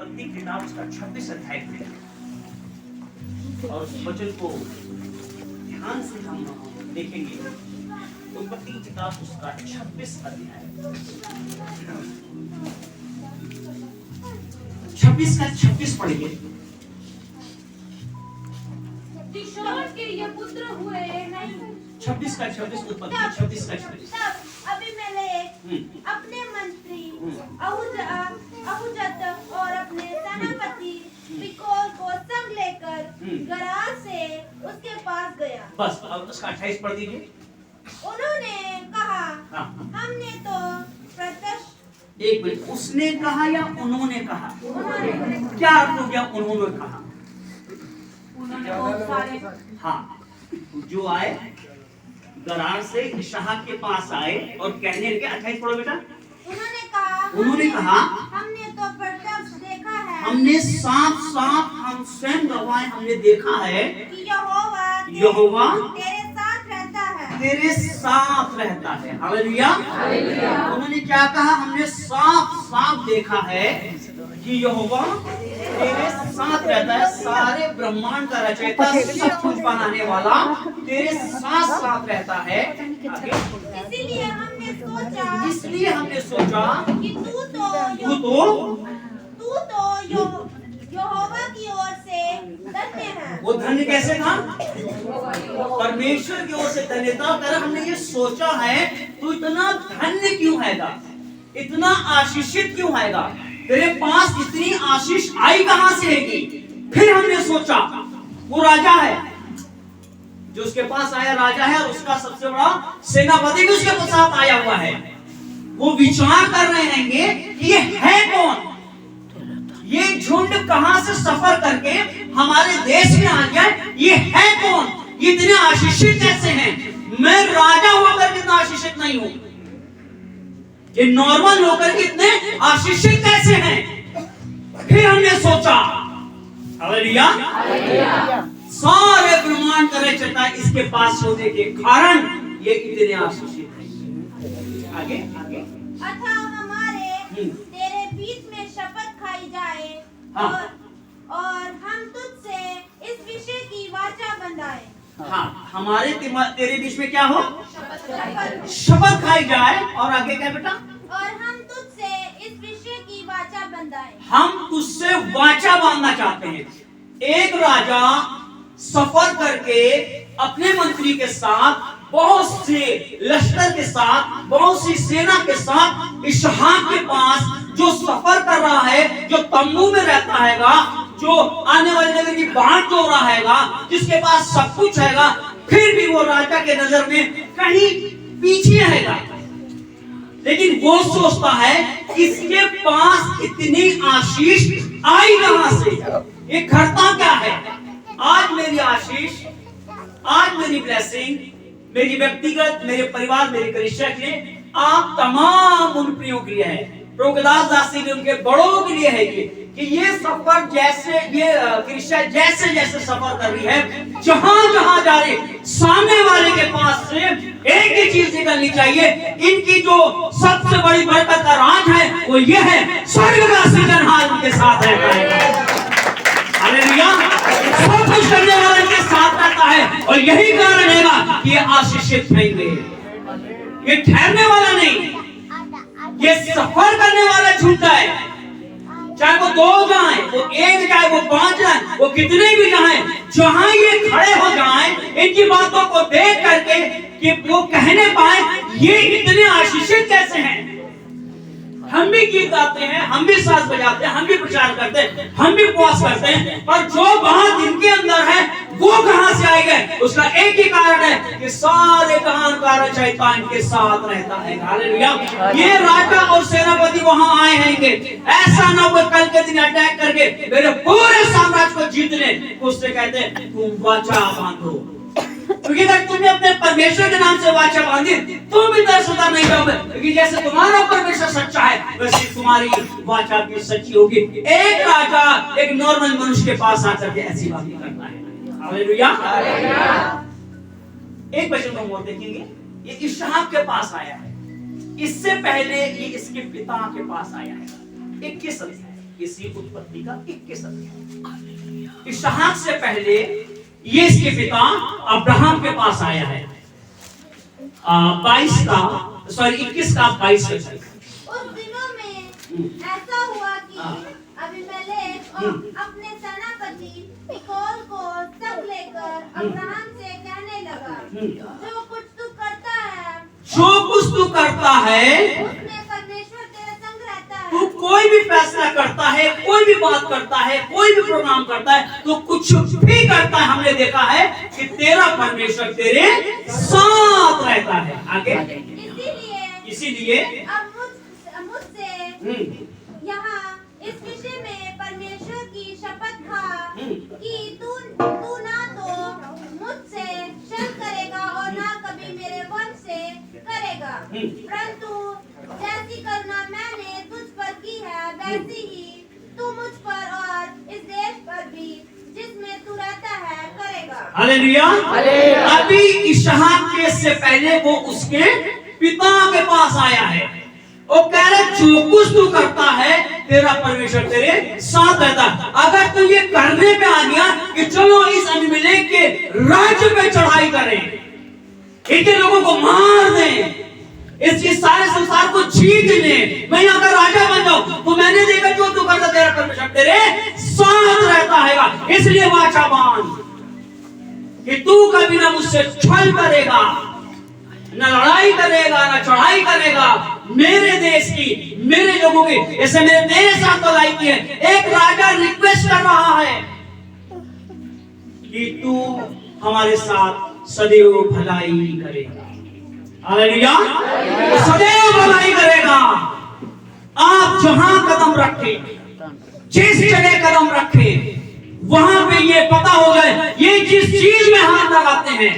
उत्पत्ति किताब उसका 26 अध्याय खुलेगा और उस वचन को ध्यान से हम देखेंगे। उत्पत्ति किताब उसका 26 अध्याय 26 का 26 पढ़िए। के ये पुत्र हुए नहीं। 26 का 26 उत्पत्ति 26 का 26। तब अबीमेलेक अपने मंत्री अहुजत और अपने सेनापति फिकोल को संग लेकर गरार से उसके पास गया। बस अब उसका 28 पढ़ दीजिए। उन्होंने कहा, हमने तो प्रत्यक्ष। एक मिनट, उसने कहा या उन्होंने कहा? क्या अर्थ हो गया उन्होंने कहा? हाँ, जो आए गरार से इसहाक के पास आए और कहने लगे। 28 पढ़ो बेटा। उन्होंने कहा, हमने तो प्रत्यक्ष देखा है, हमने साफ साफ हम स्वयं गवाह हमने देखा है कि यहोवा तेरे साथ रहता है। तेरे साथ रहता है। हालेलुया। उन्होंने क्या कहा? हमने साफ साफ देखा है कि यहोवा तेरे साथ रहता है। सारे ब्रह्मांड का रचयिता, सब कुछ बनाने वाला तेरे साथ साथ रहता है। आगे। इसलिए हमने सोचा कि तू तो यहोवा की ओर से धन्य है। वो धन्य कैसे था? परमेश्वर की ओर से धन्यता कर हमने ये सोचा है। तू इतना धन्य क्यों हैगा? इतना आशीषित क्यों हैगा? तेरे पास इतनी आशीष आई कहां से हैगी? फिर हमने सोचा वो राजा है, जो उसके पास आया राजा है और उसका सबसे बड़ा सेनापति भी उसके साथ आया हुआ है। वो विचार कर रहे हैंगे कि ये है कौन? ये झुंड कहां से सफर करके हमारे देश में आ गया? ये है कौन? ये इतने आशीषित कैसे हैं? मैं राजा होकर कितना आशीषित नहीं हूं, ये नॉर्मल होकर कितने आशीषित कैसे हैं? फिर हमने सोचा, हालेलुया, सारे ब्रह्मांड का रचयिता इसके पास होने के कारण ये इतने आशीषित हैं। आगे आगे। अतः हमारे तेरे बीच में शपथ खाई जाए। हाँ। और हम तुझसे इस विषय की वाचा बंधाए। हाँ, हमारे तेरे बीच में क्या हो? शपथ खाई जाए। और आगे क्या बेटा? और हम तुझसे इस विषय की वाचा बंधाए। हम तुझसे वाचा बांधना चाहते हैं। एक राजा सफर करके अपने मंत्री के साथ, बहुत से लश्कर के साथ, बहुत सी सेना के साथ इसहाक के पास जो सफर कर रहा है, जो तंबू में रहता हैगा, जो आने वाले नगर की बाट जो रहा हैगा, जिसके पास सब कुछ हैगा, फिर भी वो राजा के नजर में कहीं पीछे हैगा। लेकिन वो सोचता है इसके पास इतनी आशीष आई कहां से? ये घटना क्या है? आज मेरी आशीष, आज मेरी ब्लेसिंग, मेरी व्यक्तिगत, मेरे परिवार, मेरे कलीसिया के लिए, आप तमाम उन प्रियों के लिए है, प्रभुदास दासी ने उनके बड़ों के लिए है कि ये सफर जैसे ये कलीसिया जैसे जैसे सफर कर रही है, जहां जहां जा रही, सामने वाले के पास से एक ही चीज निकलनी चाहिए। इनकी जो सबसे बड़ी बरकत का राज है वो ये है, स्वर्ग का सृजनहार उनके साथ है। हालेलुया। सब कुछ करने वाला इनके साथ रहता है और यही कारण है कि ये आशीषित रहेंगे। ये ठहरने वाला नहीं, ये सफर करने वाला झूठा है। चाहे वो 2 जाए, वो 1 जाए, वो 5 जाए, वो कितने भी जाए, जहां ये खड़े हो जाए, इनकी बातों को देख करके कि वो कहने पाए ये इतने आशीषित कैसे हैं। हम भी गीत गाते हैं, हम भी साज बजाते हैं, हम भी प्रचार करते हैं, हम भी उपवास करते हैं, पर जो बात इनके अंदर है वो कहां से आई गए? उसका एक ही कारण है कि सारे कहां का रचयिता इनके साथ रहता है। हालेलुया। ये राजा और सेनापति वहां आए हैंगे, ऐसा ना हो कल के दिन अटैक करके मेरे पूरे साम्राज्य को जीतने, उससे कहते तुम वाचा बांधो, क्योंकि अगर तुमने अपने परमेश्वर के नाम से वाचा बांधी, तुम भी दरसुदार नहीं जाओगे, क्योंकि जैसे तुम्हारा परमेश्वर सच्चा है वैसे तुम्हारी वाचा भी सच्ची होगी। एक राजा एक नॉर्मल मनुष्य के पास आकर के ऐसी बातें करता है। हालेलुया। एक वचन को और देखेंगे, ये इसहाक के पास आया है, इससे पहले ये इसके पिता के पास आया है। 21 अध्याय इसी उत्पत्ति का 21 अध्याय। इसहाक से पहले ये इसके पिता अब्राहम के पास आया है। 21 का 22 उस दिनों में ऐसा हुआ कि अबीमेलेक अपने सेनापति फिकोल को संग लेकर अब्राहम से कहने लगा, जो कुछ तू करता है उसमें परमेश्वर तेरे संग रहता है। तू कोई भी फैसला करता है, कोई भी बात करता है, कोई भी प्रोग्राम करता है, तो कुछ भी करता है, हमने देखा है कि तेरा परमेश्वर तेरे साथ रहता है। आगे इसीलिए अब मुझसे यहाँ इस विषय में परमेश्वर की शपथ खा कि तू ना तो मुझसे छल करेगा और ना कभी मेरे वंश से करेगा, परंतु जैसी करुणा मैंने तुझ पर की है वैसी ही तू मुझ पर और इस देश पर भी जिसमें तू रहता है करेगा। हालेलुया। अभी इसहाक के से पहले वो उसके पिता के पास आया है। वो कह रहे जो कुछ तू करता है तेरा परमेश्वर तेरे साथ रहता है। अगर तू ये करने पे आ गया कि चलो इस अबीमेलेक के राज्य पे चढ़ाई करें, इनके लोगों को मार दें, इस सारे संसार को जीत लें, मैं यहाँ का राजा बन जाऊं, तो मैंने देखा जो तू करता तेरा परमेश्वर तेरे साथ रहता है। इसलिए वाचा बांध कि तू कभी ना मुझसे छल करेगा, न लड़ाई करेगा, न चढ़ाई करेगा मेरे देश की, मेरे लोगों की। ऐसे मेरे तेरे साथ लड़ाई की है। एक राजा रिक्वेस्ट कर रहा है कि तू हमारे साथ सदैव भलाई करेगा। हालेलुया। सदैव भलाई करेगा। आप जहां कदम रखें, जिस जगह कदम रखें, वहां पे ये पता हो जाए, ये जिस चीज में हाथ लगाते हैं,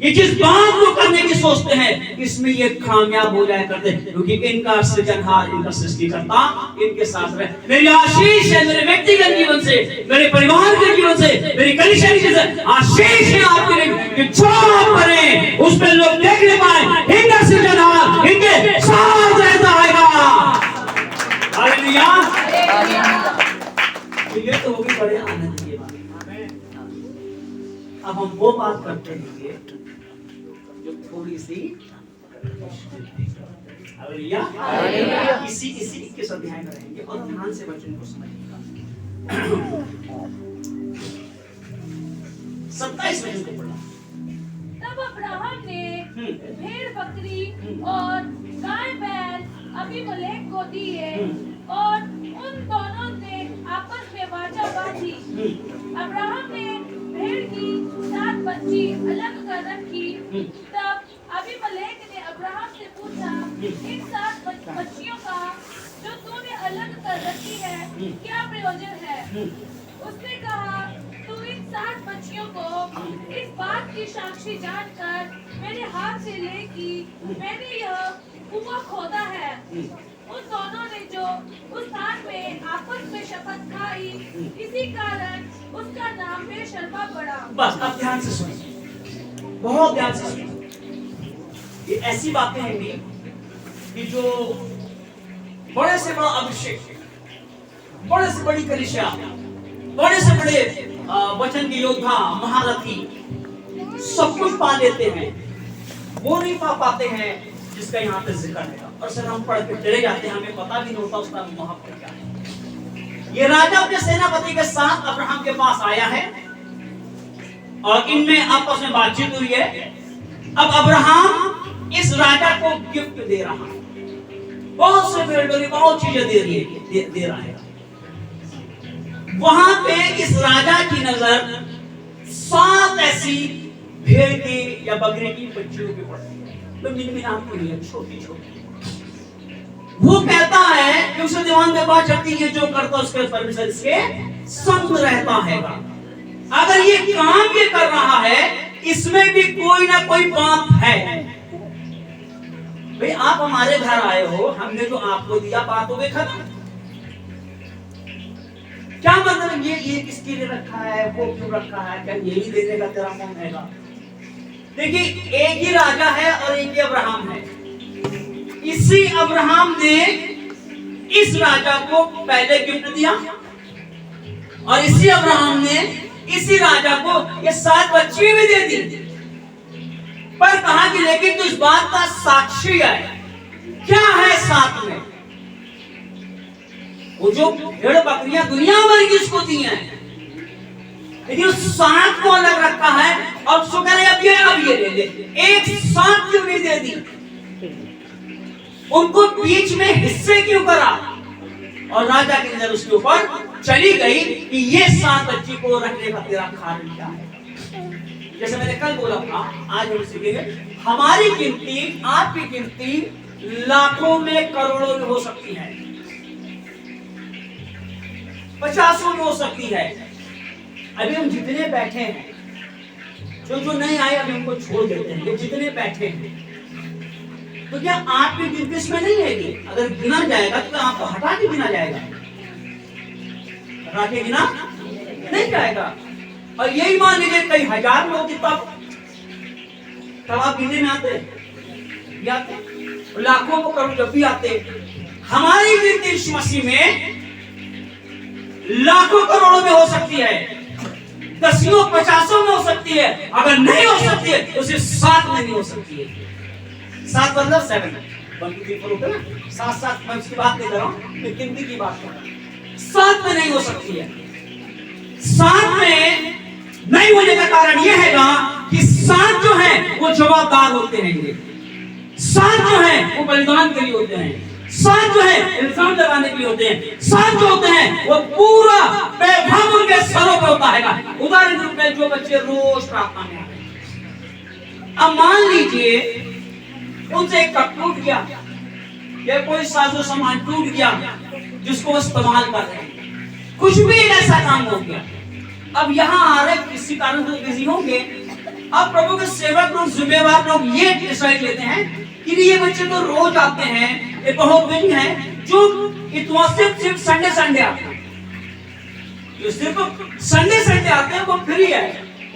ये जिस बात को करने की सोचते हैं, इसमें ये कामयाब हो जाए करते, क्योंकि इनका सृजनहार, इनका सृष्टिकर्ता इनके साथ रहे। मेरी आशीष है मेरे व्यक्तिगत जीवन से, मेरे परिवार के जीवन से, मेरी कलीसिया के जीवन से आशीष है आपके लिए कि जो आप करें उस पर लोग देखने पाए इनका सृजनहार इनके साथ रहता है। हालेलुया। ये तो होगी बड़े आनंद की बात। अब हम वो बात करते हैं जो थोड़ी सी इसी 21 अध्याय में रहेंगे और ध्यान से वचन को समझिएगा। 27 वचन को पढ़ा। तब अब्राहम ने भेड़ बकरी और गाय बैल अबीमेलेक को दिए और उन दोनों ने आपस में वाचा बांधी। अब्राहम ने भेड़ की 7 बच्ची अलग कर रखी। तब अबीमेलेक ने अब्राहम से पूछा, इन 7 बच्चियों का जो तूने अलग कर रखी है क्या प्रयोजन है? उसने कहा, तू इन 7 बच्चियों को इस बात की साक्षी जानकर मेरे हाथ से ले कि मैंने यह कुआं खोदा है। उन दोनों ने जो उस स्थान में आपस में शपथ खाई, इसी कारण उसका नाम बेशर्मा पड़ा। बस अब ध्यान से सुनिए, बहुत ध्यान से सुनिए। ये ऐसी बातें हैं कि जो बड़े से बड़ा अभिषेक, बड़े से बड़ी कलीसिया, बड़े से बड़े वचन के योद्धा, महारथी सब कुछ पा लेते हैं, वो नहीं पा पाते हैं जिसका यहाँ पे जिक्र है। और सर हम पढ़ के चले जाते हैं, हमें पता भी नहीं होता उसका महत्व क्या है। ये राजा अपने सेनापति के साथ अब्राहम के पास आया है और इनमें आपस में बातचीत हुई है। अब अब्राहम इस राजा को गिफ्ट दे रहा है, बहुत से भेड़, बहुत चीजें दे रहा है। वहां पे इस राजा की नजर 7 ऐसी भेड़ की या बकरी की बच्चियों पे पड़ती है, तो मिनमिनाती हुई है, छोटी छोटी। वो कहता है कि उसे दीवान में बात चलती है, जो करता उसके परमेश्वर इसके संग रहता है। अगर ये काम ये कर रहा है, इसमें भी कोई ना कोई बात है। भाई आप हमारे घर आए हो, हमने जो आपको दिया, बात हो गई खत्म। क्या मतलब ये किसके लिए रखा है, वो क्यों रखा है, क्या यही देने का तेरा मन हैगा? देखिए, एक ही राजा है और एक ही अब्राहम है। इसी अब्राहम ने इस राजा को पहले गिफ्ट दिया और इसी अब्राहम ने इसी राजा को ये 7 बच्ची भी दे दी। पर कहा कि लेकिन तो इस बात का साक्षी है, क्या है साथ में? वो जो भेड़ बकरियां दुनिया भर की इसको दी हैं, लेकिन उस 7 को अलग रखा है और उसको कह रहे अब ये ले ले। एक साथ क्यों नहीं दे दी? उनको बीच में हिस्से क्यों करा? और राजा की नजर उसके ऊपर चली गई कि ये 7 बच्ची को रखने का तेरा कारण क्या है। जैसे मैंने कल बोला था, आज हम सीखेंगे, हमारी गिनती, आपकी गिनती लाखों में, करोड़ों में हो सकती है, 50 में हो सकती है। अभी हम जितने बैठे हैं, जो नहीं आए अभी हमको छोड़ देते हैं, ये जितने बैठे हैं, तो क्या आपकी गिनती इसमें नहीं है? अगर गिना जाएगा तो आपको हटा के गिना जाएगा, हटा के गिना नहीं जाएगा। और यही मान लीजिए कई हजार लोग तब आप गिनने में आते, लाखों को करोड़ जब भी आते। हमारी गिनती इस मसीह में लाखों करोड़ों में हो सकती है, 10 50 में हो सकती है। अगर नहीं हो सकती है तो सिर्फ 7 में नहीं हो सकती है। 7 मतलब 7, 1 2 3 4 होता है ना, 7 मैं उसकी बात नहीं कर रहा हूं, मैं गिनती की बात कर रहा हूं। 7 में नहीं हो सकती है। 7 में नहीं होने का कारण यह है कि 7 जो है वो जवाबदार होते हैं, 7 जो है वो बलिदान के लिए होते हैं, 7 जो है इल्जाम लगाने के लिए होते हैं, 7 जो होते हैं वो पूरा बेभाव उनके सरों पे होता है। उदाहरण के रूप में जो बच्चे रोज प्रार्थना में आते हैं, अब मान लीजिए उनसे एक कप टूट गया या कोई साजो सामान टूट गया जिसको इस्तेमाल कर रहे हैं, कुछ भी ऐसा काम हो गया। अब यहाँ आ रहे किसी कारण से बिजी होंगे। अब प्रभु के सेवक लोग, जिम्मेवार लोग ये डिसाइड लेते हैं कि ये बच्चे तो रोज आते हैं, ये बहुत बिजी हैं, जो इतना सिर्फ संडे आते हैं, जो सिर्फ संडे आते हैं वो फ्री है।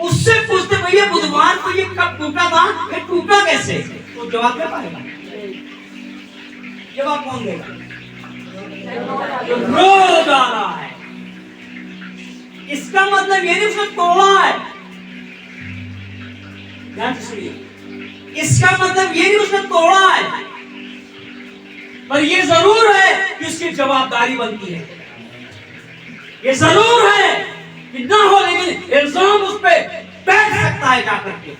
उससे पूछते भैया बुधवार को ये कब टूटा था, ये टूटा कैसे? तो जवाब क्या पाएगा? जवाब कौन देगा? रोज आ रहा है। इसका मतलब ये नहीं उसने तोड़ा है, ध्यान से सुनिए, इसका मतलब ये नहीं उसने तोड़ा है, पर ये जरूर है कि उसकी जवाबदारी बनती है। ये जरूर है कि ना हो, लेकिन इल्जाम उस पे बैठ सकता है जाकर के।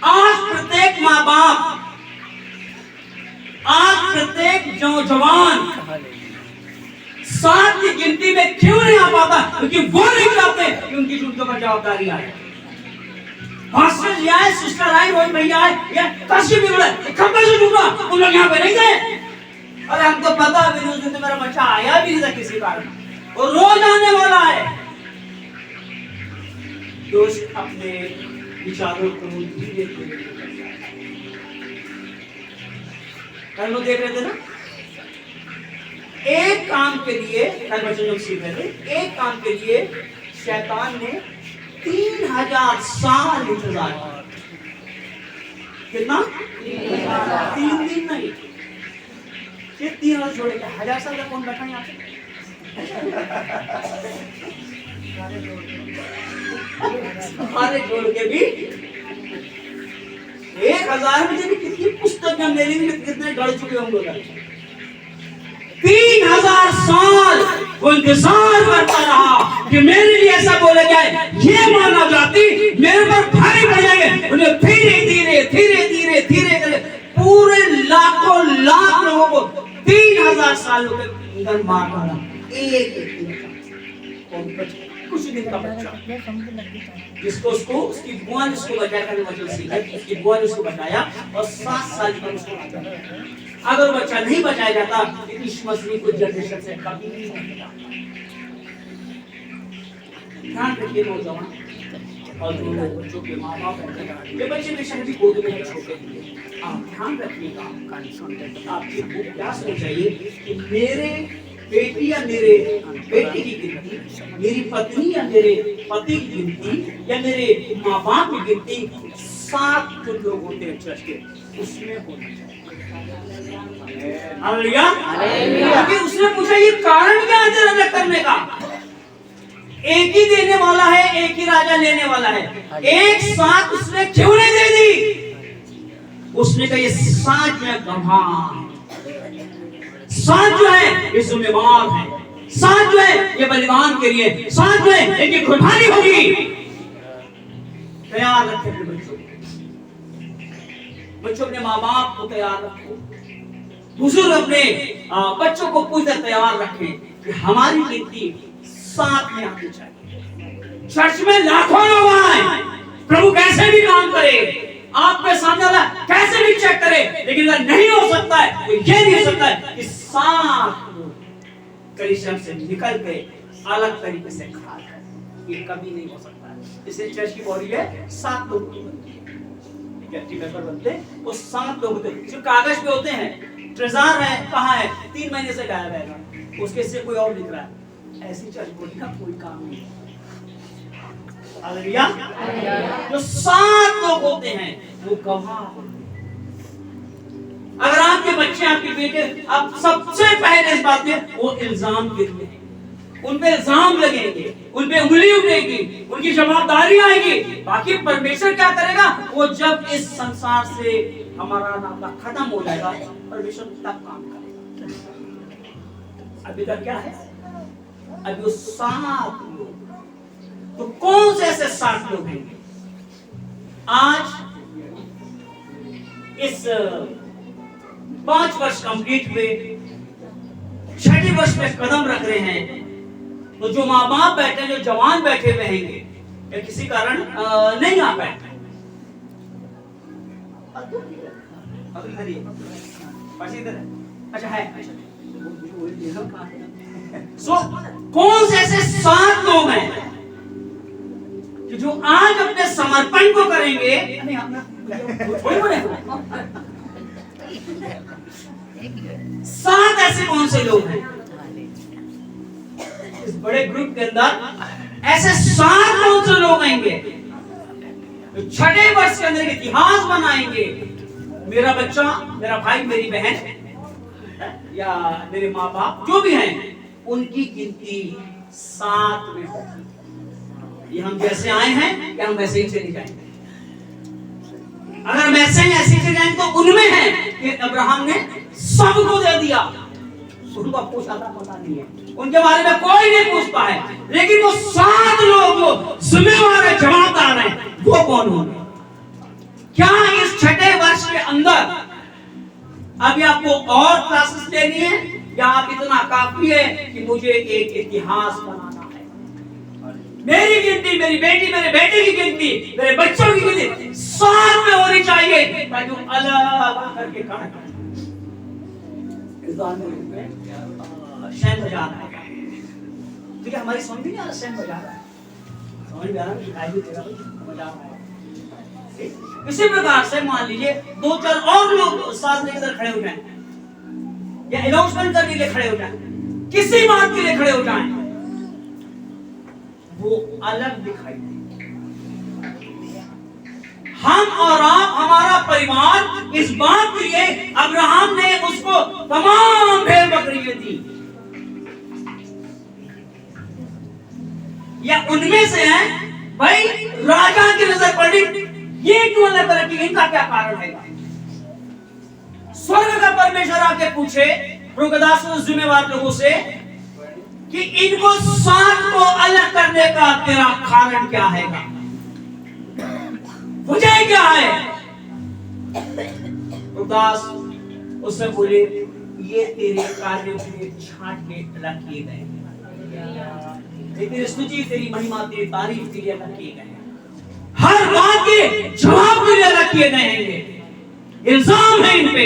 आज प्रत्येक माँ बाप, आज प्रत्येक जवान 7 की गिनती में क्यों नहीं आ पाता? क्योंकि वो नहीं चाहते कि उनकी उनके पर जवाबदारी आए। पास्टर जी आए, सिस्टर आए, रोहित भैया आए, या काशी भी बोले खंबे से टूटा, उन लोग यहाँ पे नहीं गए। अरे हमको पता भी नहीं, उस दिन तो मेरा बच्चा आया भी नहीं था किसी कारण, वो रोज आने वाला है। दोस्त अपने विचारों को धीरे धीरे कल लोग देख रहे थे ना, एक काम के लिए, कल बच्चे लोग सीख रहे थे, एक काम के लिए शैतान ने 3000 साल इंतजार किया। कितना? 3 दिन नहीं, ये 3000 छोड़ के 1000 साल का कौन बैठा यहाँ पे? हमारे जोड़ के भी 1000 में भी कितनी पुस्तक मेरी में कितने गढ़ चुके होंगे। 3000 साल वो इंतजार करता रहा कि मेरे लिए ऐसा बोला जाए, ये मानव जाति मेरे पर भारी पड़ जाएंगे। उन्हें धीरे धीरे करे पूरे लाखों लाख लोगों को 3000 साल के अंदर मार डाला। एक कुछ दिन का बच्चा जिसको उसकी बुआ ने उसको बचाया, उसकी बुआ ने उसको बचाया और 7 साल तक उसको बचाया। अगर बच्चा नहीं बचाया जाता तो इस मसीह को जनरेशन से कभी नहीं मिलेगा। ध्यान रखिए नौजवान और जो लोग बच्चों के माँ बाप हैं, ये बच्चे बेशक भी गोद में छोटे हैं, आप ध्यान रखिएगा। आपकी क्या सोच चाहिए कि मेरे बेटी या मेरे बेटी की गिनती, मेरी पत्नी या मेरे पति की गिनती या मेरे माँ बाप की गिनती 7 जो लोग होते हैं चर्च के, उसमें होना चाहिए। हालेलुया। क्योंकि उसने पूछा ये कारण क्या है तेरा अलग करने का? एक ही देने वाला है, एक ही राजा लेने वाला है, एक साथ उसने क्यों नहीं दे दी? उसने कहा ये साथ जो है गंवार, साथ जो है ये जिम्मेवार है, साथ जो है ये बलिदान के लिए, साथ जो है इनकी कुर्बानी होगी। तैयार रखे अपने बच्चों, बच्चों अपने माँ बाप को तैयार रखो, बुजुर्ग अपने बच्चों को पूरी तरह तैयार रखें कि हमारी गिनती साथ में आनी चाहिए। चर्च में लाखों लोग आए, प्रभु कैसे भी काम करे, आपके सामने वाला कैसे भी चेक करे, लेकिन अगर नहीं हो सकता है तो ये नहीं हो सकता है कि साथ कलीसिया से निकल के अलग तरीके से खा जाए, ये कभी नहीं हो सकता है। इसलिए चर्च की बॉडी है 7 लोग बनती है, ठीक है, टीम मेंबर बनते हैं, वो 7 लोग होते हैं जो कागज पे होते हैं। ट्रेजर है कहाँ है, 3 महीने से गायब है, उसके से कोई और लिख रहा है। ऐसी चर्च बॉडी का कोई काम नहीं है। हालेलुया। जो 7 लोग होते हैं वो गवाह होते हैं। अगर आपके बच्चे, आपके बेटे, आप सबसे पहले इस बात में वो इल्जाम के लिए हैं, उन पे इल्जाम लगेंगे, उन पे उंगली उठेगी, उनकी जवाबदारी आएगी। बाकी परमेश्वर क्या करेगा? वो जब इस संसार से हमारा नाता खत्म हो जाएगा, परमेश्वर तब काम करेगा। अभी तक क्या है? अभी वो 7 लोग, तो कौन से ऐसे 7 लोग हैं आज इस 5 वर्ष कंप्लीट हुए, 6ठे वर्ष में कदम रख रहे हैं? तो जो माँ बाप बैठे, जो जवान बैठे हुए हैं, या किसी कारण नहीं आ पाए, अच्छा है, सो कौन से ऐसे 7 लोग हैं कि जो आज अपने समर्पण को करेंगे? नहीं, आपने 7 ऐसे कौन से लोग हैं इस बड़े ग्रुप के अंदर? ऐसे 7 कौन से लोग आएंगे जो 6ठे वर्ष के अंदर इतिहास बनाएंगे? मेरा बच्चा, मेरा भाई, मेरी बहन या मेरे माँ बाप जो भी हैं, उनकी गिनती 7 में होगी। ये हम जैसे आए हैं या हम वैसे ही चले जाएंगे? अगर वैसे ही ऐसे चले जाएंगे तो उनमें है कि अब्राहम ने सबको दे दिया, उनको पूछा था, पता नहीं है, उनके बारे में कोई नहीं पूछता है, लेकिन वो 7 लोग जो जिम्मेवार है, जवाबदार है, वो कौन होंगे? क्या इस 6ठे वर्ष के अंदर अभी आपको और क्लासेस लेनी है, या आप इतना काफी है कि मुझे एक इतिहास बनाना है? मेरी गिनती, मेरी बेटी, मेरे बेटे की गिनती, मेरे बच्चों की गिनती 7 में होनी चाहिए, ताकि वो अलग करके खड़ा करें। शैन बजा रहा है, ठीक है, हमारी समझ नहीं आ रहा, शैन बजा रहा है, समझ में आ रहा है, दिखाई भी दे रहा है, बजा रहा है। इसी प्रकार से मान लीजिए 2-4 और लोग साथ में इधर खड़े हो जाएं, या अनाउंसमेंट करने के लिए खड़े हो जाएं, किसी बात के लिए खड़े हो जाएं, वो अलग दिखाई दे। हम और आप, हमारा परिवार इस बात के लिए अब्राहम ने उसको तमाम भेड़ बकरियां दी, या उनमें से है भाई राजा की नजर पड़ी, ये क्यों अलग तरह की, इनका क्या कारण है? स्वर्ग का परमेश्वर आके पूछे प्रभुदास जिम्मेवार लोगों से कि इनको 7 को अलग करने का तेरा कारण क्या है, वजह क्या है? प्रभुदास उससे बोले ये तेरे कार्यों के लिए छांट के अलग किए गए, तेरी स्तुति, तेरी महिमा, तेरी तारीफ के लिए अलग किए गए, हर बात के जवाब के लिए अलग किए गए हैं। इल्जाम है इन पे,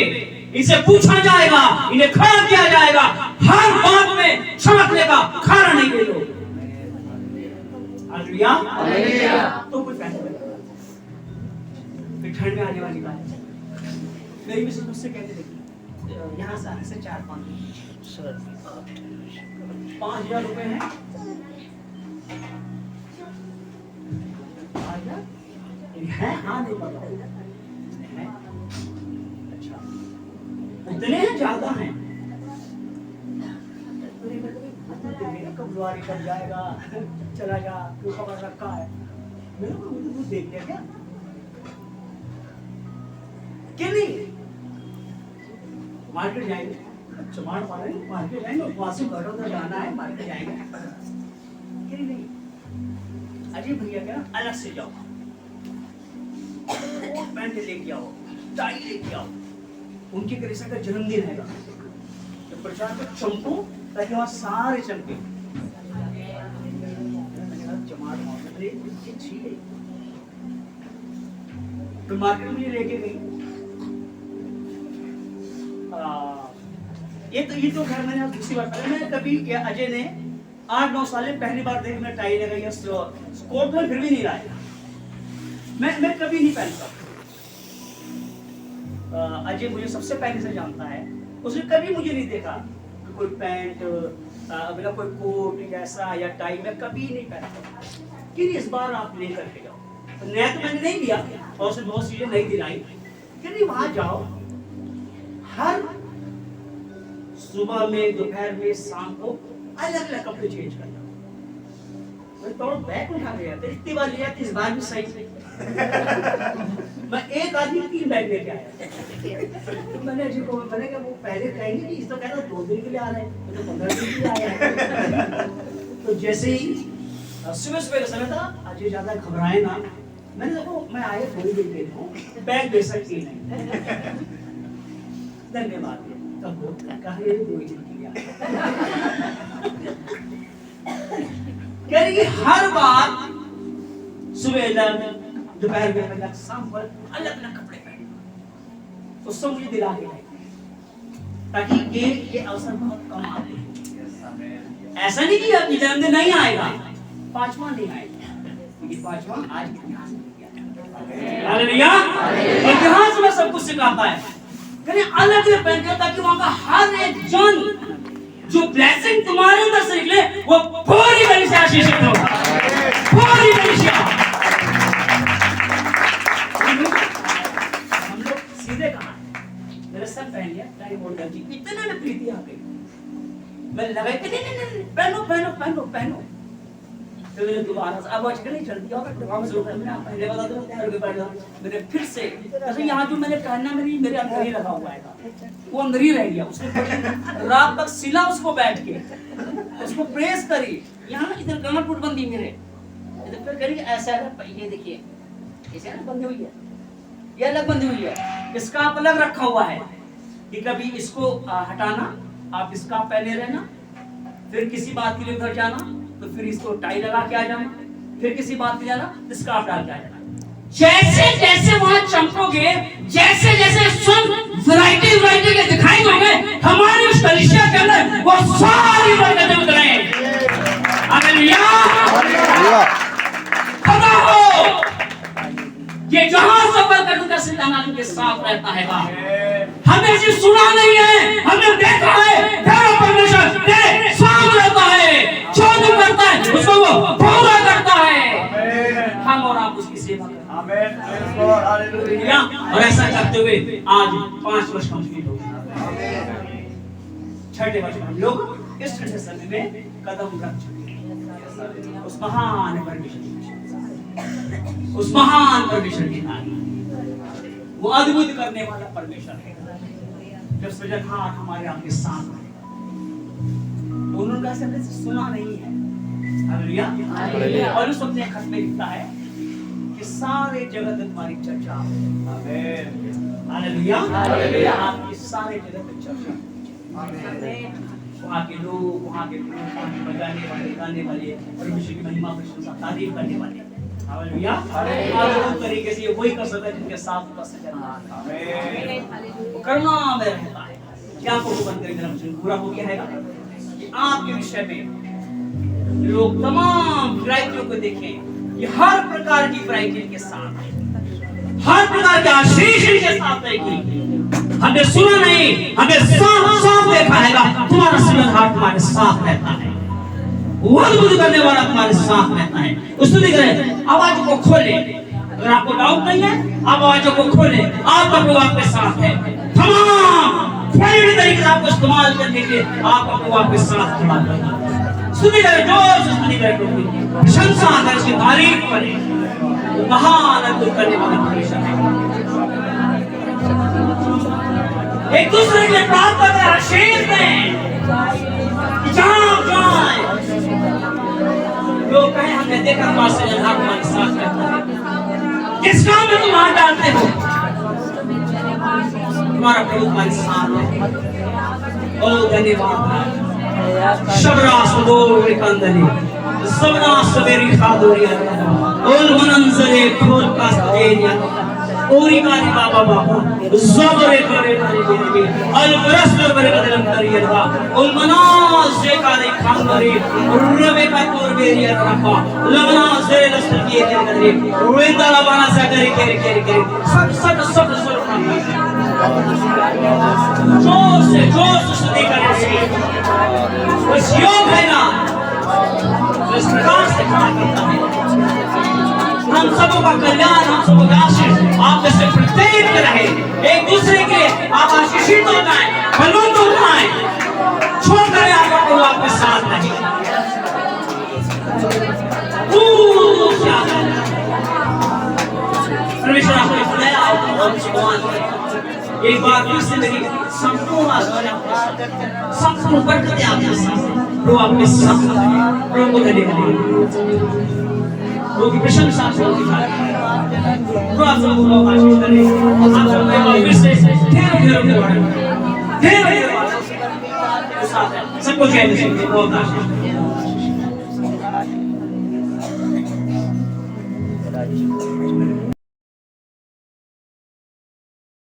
इनसे पूछा जाएगा, इन्हें खड़ा किया जाएगा, हर बात में चमकने का कारण है ये लोग। हालेलुया। तो कुछ ठंड में आने वाली बात है, मेरी मिसेस मुझसे कहते देखिए, यहाँ से आने से 5,000 रुपए हैं, है? हाँ, नहीं पता है। अच्छा, इतने ज्यादा हैं। कब द्वारी कब जाएगा, चला जा, क्यों खबर रखा है, मेरे को कुछ देख लिया क्या कि नहीं? मार्केट जाएंगे, चमाड़ मारेंगे, मार्केट जाएंगे, वहां से बड़ौदा जाना है, मार्केट जाएंगे कि नहीं? अजय भैया क्या अलग से जाओ, कोट पैंट लेके आओ, टाई लेके आओ, उनके कृष्ण का जन्मदिन है तो प्रचार को चमको ताकि वहां सारे चमके। तो मार्केट में लेके गई, ये तो खैर मैंने दूसरी बार पहले मैं कभी अजय ने 8-9 साल पहली बार देखी मैं टाई लगाई है, कोट में फिर भी नहीं लाया, मैं कभी नहीं पहनता। अजय मुझे सबसे पहले से जानता है, उसने कभी मुझे नहीं देखा कि कोई पैंट मेरा कोई कोट ऐसा या टाई मैं कभी नहीं पहनता। कि इस बार आप लेकर के जाओ, तो नया तो मैंने नहीं दिया और उसने बहुत चीजें नहीं दिलाई, कि नहीं वहां जाओ, हर सुबह में, दोपहर में, शाम को अलग अलग कपड़े चेंज करना। मैं तो बैग उठा गया था, इतनी बार लिया इस बार भी सही मैं एक आदमी 3 बैग लेके आया। तो मैंने अजय को मैंने कहा वो पहले कहेंगे कि इस तो कहता 2 दिन के लिए आ रहे हैं, मैं तो 15 दिन के लिए आया है। तो जैसे ही सुबह सुबह का समय था, अजय ज्यादा घबराए ना, मैंने देखो मैं आया थोड़ी देर के लिए, बैग ले सकती नहीं, धन्यवाद। तब वो कहे 2 दिन के लिए कह रही हर बार सुबह अलग, दोपहर में अलग, शाम पर अलग अलग कपड़े पहने, तो सब मुझे दिला के ताकि ये अवसर बहुत कम आते हैं। ऐसा नहीं कि अब जन्मदिन नहीं आएगा, 5वां नहीं आएगा, क्योंकि 5वां आज इतिहास में किया। हालेलुया, इतिहास में सब कुछ सिखाता है। कहीं अलग अलग पहन के, ताकि वहां का हर एक जन जो ब्लेसिंग तुम्हारे अंदर से निकले वो पूरी तरह से आशीषित हो, पूरी तरह से। हम लोग सीधे कहा मेरे सब पहन लिया, टाई बोल जी इतने में प्रीति आ गई, मैं लगाई कि नहीं पहनो पहनो पहनो पहनो। तो मैंने दोबारा से अब आज नहीं चलती और मैं पहले बता दूं तैयार हो गया, मैंने फिर से जैसे यहाँ जो मैंने पहनना मेरे अंदर ही लगा हुआ है, वो अंदर ही रह गया, उसने रात तक सिला उसको बैठ के, उसको प्रेस करी, यहाँ इधर कमर टूट बंदी मेरे इधर फिर करी ऐसा है, ये देखिए ऐसे अलग बंदी हुई है, ये अलग बंदी हुई है, इसका आप अलग रखा हुआ है कि कभी इसको हटाना, आप इसका पहने रहना, फिर किसी बात के लिए उधर जाना तो फिर इसको टाई लगा के आ जाना, फिर किसी बात पे जाना तो स्कार्फ डाल के आ जाना। जैसे जैसे वहां चमकोगे, जैसे जैसे स्वयं वैरायटी के दिखाई दोगे, हमारी उस कलीसिया के अंदर वो सारी बरकतें उतरेंगी। हालेलुया, पता हो ये जहां सफर करने का सिलसिला के साथ रहता है, हमें सिर्फ सुना नहीं है, हमने देखा है, परमेश्वर साथ रहता है, जो जो करता है उसको वो पूरा करता है, हम और आप उसकी सेवा करते हैं। आमीन, हालेलुया। और ऐसा करते हुए आज 5 वर्ष कंप्लीट हो गए, 6ठे वर्ष हम लोग इस ठंडे समय में कदम रख चुके हैं उस महान परमेश्वर की नाम, वो अद्भुत करने वाला परमेश्वर है। जब सृजनहार हमारे आपके साथ है, उन्होंने हमने सुना नहीं है। हालेलुया। और उस अपने खत में लिखता है कि सारे जगत में तुम्हारी चर्चा। आमीन, हालेलुया, हालेलुया। आपकी सारे जगत में चर्चा। आमीन। वहाँ के लोग, वहाँ के बजाने वाले, गाने वाले, परमेश्वर की महिमा प्रशंसा तारीफ करने वाले। Hallelujah, hallelujah. तरीके से ये वही कर सकता है जिनके साथ का सजन। आमीन। वो करुणा में रहता है। क्या आपको बंद करके वचन पूरा हो गया है कि आपके विषय में लोग तमाम वैरायटियों को देखें, ये हर प्रकार की वैरायटी के साथ है, हर प्रकार के आशीष के साथ है कि हमने सुना नहीं, हमें साफ साफ देखा है तुम्हारा सृजनहार तुम्हारे साथ रहता है, वो अद्भुत करने वाला तुम्हारे साथ रहता है। उसने लिख रहे आवाज को खोले, अगर आपको डाउट नहीं है आवाजों को खोले, आपका प्रभु आपके साथ है। तमाम कोई भी तरीके से आपको इस्तेमाल करने के लिए आप अपने आपके साथ खड़ा करें। सुनी करे जोर से सुनी करे टोपी प्रशंसा कर इसकी तारीफ करें। महान अद्भुत करने वाला परमेश्वर है। एक दूसरे के लिए प्रार्थना करें, आशीष दें कि जहां जाए लोग कहें हमने देखा पास से अल्लाह हमारे साथ है। किस काम में तुम हाथ डालते हो तुम्हारा प्रभु तुम्हारे साथ है। ओ धन्यवाद शबरा सदोर कंदली सबना सवेरी खादोरिया ओल मनंजरे खोल का सदेरिया ओरी कानी बाबा बाबा ज़बरे करे करे बेबी अल बरसर बरे बदलम करियदा ओल मनाज जे कानी खांगरी रवे का कोर बेरिया रखा लवना जे लस्तर किए करे वेंदा लबाना सा करे करे करे करे सब जोर से सुनी करे उस योग है ना इस प्रकार से खड़ा करता है। हम सबों का कल्याण, हम सबों का आशीष आप में से प्रत्येक में रहे। एक दूसरे के आप आशीषित हो जाएं, बलवंत हो जाएं, छोड़ करें आपका प्रभु आपके साथ रहे। परमेश्वर आपने बुलाया और एक बार फिर से मेरी संपूर्ण बरकतें आपके साथ हैं। प्रभु आपके साथ है। प्रभु को धन्यवाद। वो की प्रशंसा से होती है। तो आप सब लोग आशीष करें। आप सब लोग फिर से ढेरों साथ है। सबको जय मसीह। बहुत आशीष।